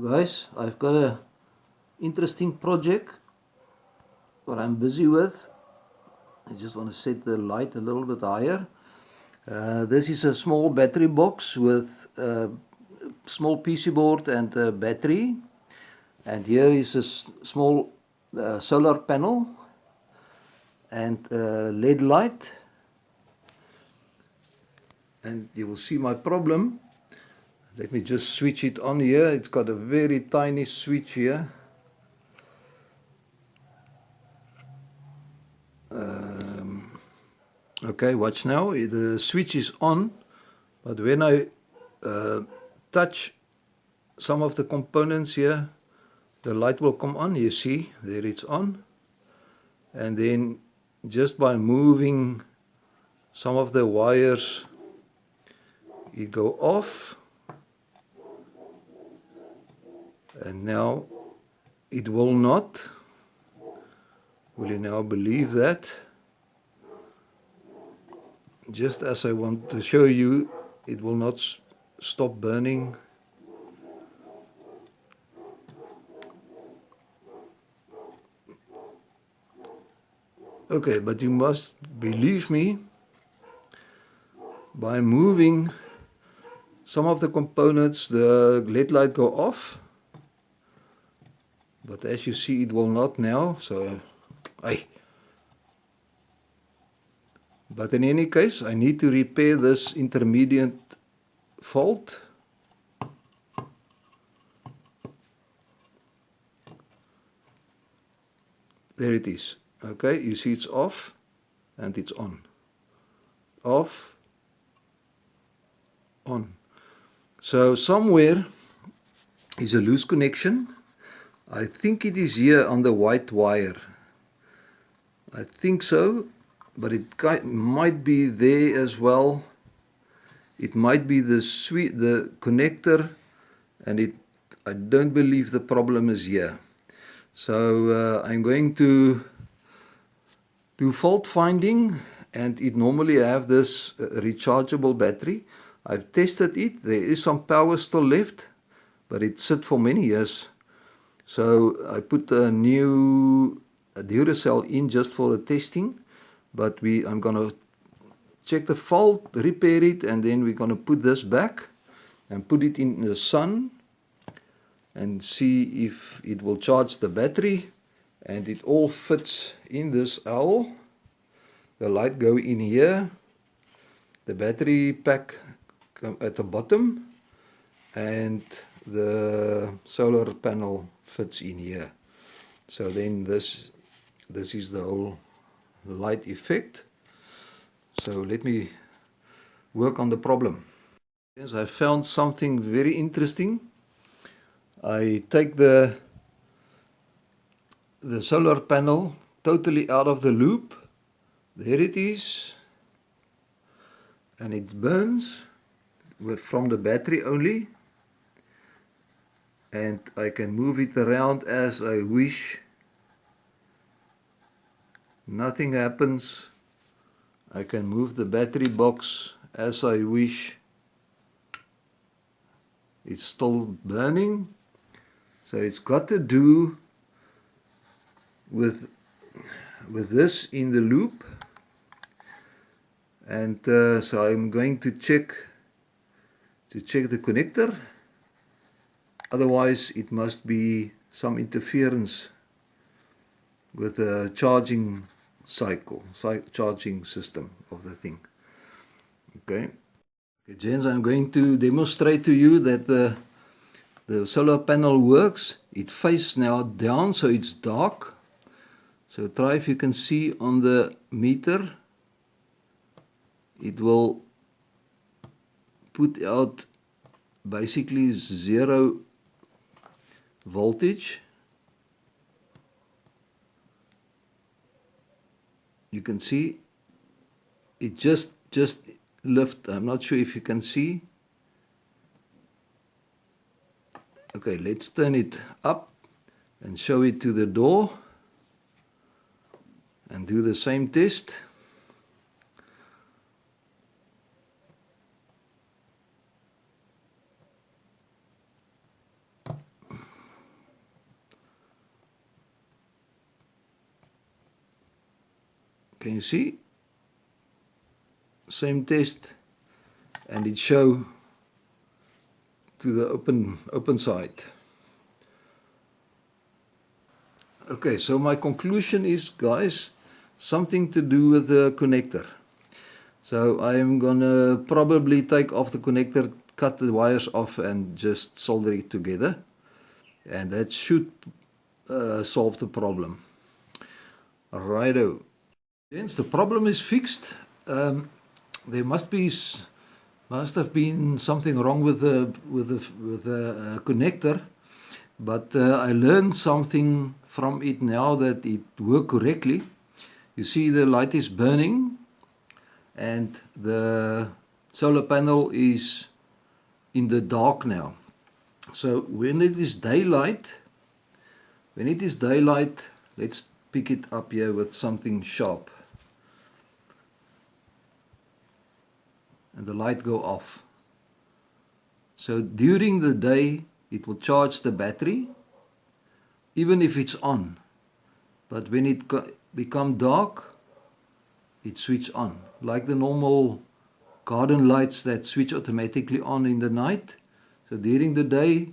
Guys, I've got a interesting project what I'm busy with. I just want to set the light a little bit higher. This is a small battery box with a small PC board and a battery. And here is a small solar panel and a LED light. And you will see my problem. Let me just switch it on here. It's got a very tiny switch here. Okay, watch now. The switch is on, but when I touch some of the components here, the light will come on. You see, there it's on. And then just by moving some of the wires, it go off. And now it will not. Will you now believe that? Just as I want to show you, it will not stop burning. Okay, but you must believe me, by moving some of the components, the LED light go off. But as you see, it will not now, so But in any case, I need to repair this intermediate fault. There it is. Okay, you see it's off and it's on. Off, on. So somewhere is a loose connection. I think it is here on the white wire. I think so, but it might be there as well. It might be the connector, and I don't believe the problem is here. So I'm going to do fault finding, and it normally have this rechargeable battery. I've tested it. There is some power still left, but it sit for many years. So I put a new Duracell in just for the testing, but I'm gonna check the fault, repair it, and then we're gonna put this back and put it in the sun and see if it will charge the battery. And it all fits in this owl. The light go in here, the battery pack at the bottom, and the solar panel fits in here. So then this is the whole light effect. So let me work on the problem. Yes, I found something very interesting. I take the solar panel totally out of the loop. There it is. And it burns from the battery only. And I can move it around as I wish. Nothing happens. I can move the battery box as I wish. It's still burning. So it's got to do with this in the loop. And so I'm going to check the connector. Otherwise it must be some interference with the charging charging system of the thing. Okay, gents, I'm going to demonstrate to you that the solar panel works. It faces now down, so it's dark. So try if you can see on the meter. It will put out basically 0 voltage. You can see it just lift. I'm not sure if you can see. Okay, let's turn it up and show it to the door and do the same test. Can you see? Same test, and it show to the open side. Okay, so my conclusion is, guys, something to do with the connector. So I'm gonna probably take off the connector, cut the wires off, and just solder it together, and that should solve the problem. Righto. Gents, the problem is fixed. There must have been something wrong with the connector, but I learned something from it now that it worked correctly. You see the light is burning and the solar panel is in the dark now. So when it is daylight, let's pick it up here with something sharp. And the light go off. So during the day it will charge the battery even if it's on, but when it become dark it switch on, like the normal garden lights that switch automatically on in the night. So during the day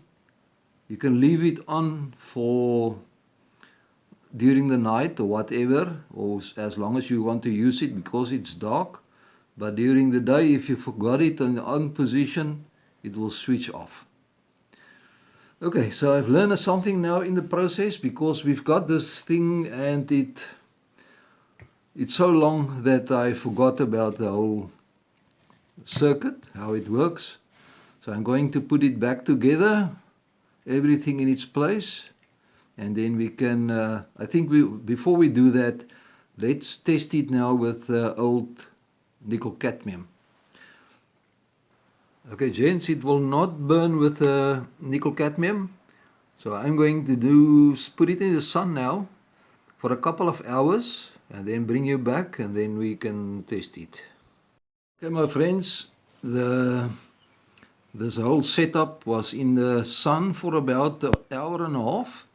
you can leave it on for during the night or whatever, or as long as you want to use it because it's dark. But during the day, if you forgot it in the on position, it will switch off. Okay, so I've learned something now in the process, because we've got this thing and it's so long that I forgot about the whole circuit, how it works. So I'm going to put it back together, everything in its place, and then we can, I think before we do that, let's test it now with old nickel cadmium. Okay, gents, it will not burn with nickel cadmium. So I'm going to put it in the sun now for a couple of hours and then bring you back and then we can test it. Okay, my friends, this whole setup was in the sun for about an hour and a half.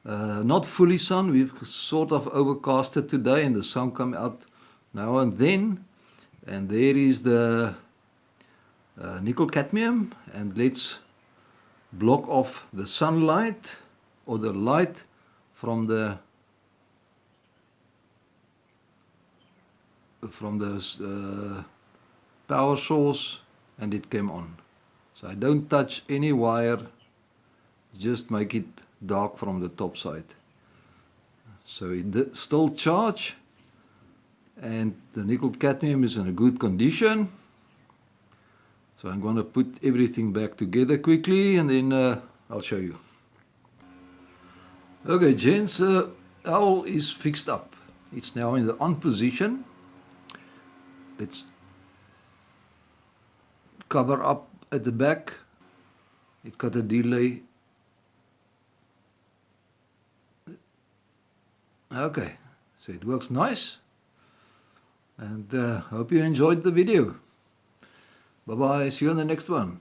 Not fully sun, we've sort of overcasted today and the sun come out now and then. And there is the nickel cadmium, and let's block off the sunlight or the light from the power source, and it came on. So I don't touch any wire, just make it dark from the top side. So it still charge, and the nickel cadmium is in a good condition. So I'm going to put everything back together quickly and then I'll show you. Okay, gents, owl is fixed up. It's now in the on position. Let's cover up at the back. It got a delay. Okay, so it works nice. And hope you enjoyed the video. Bye bye, see you on the next one.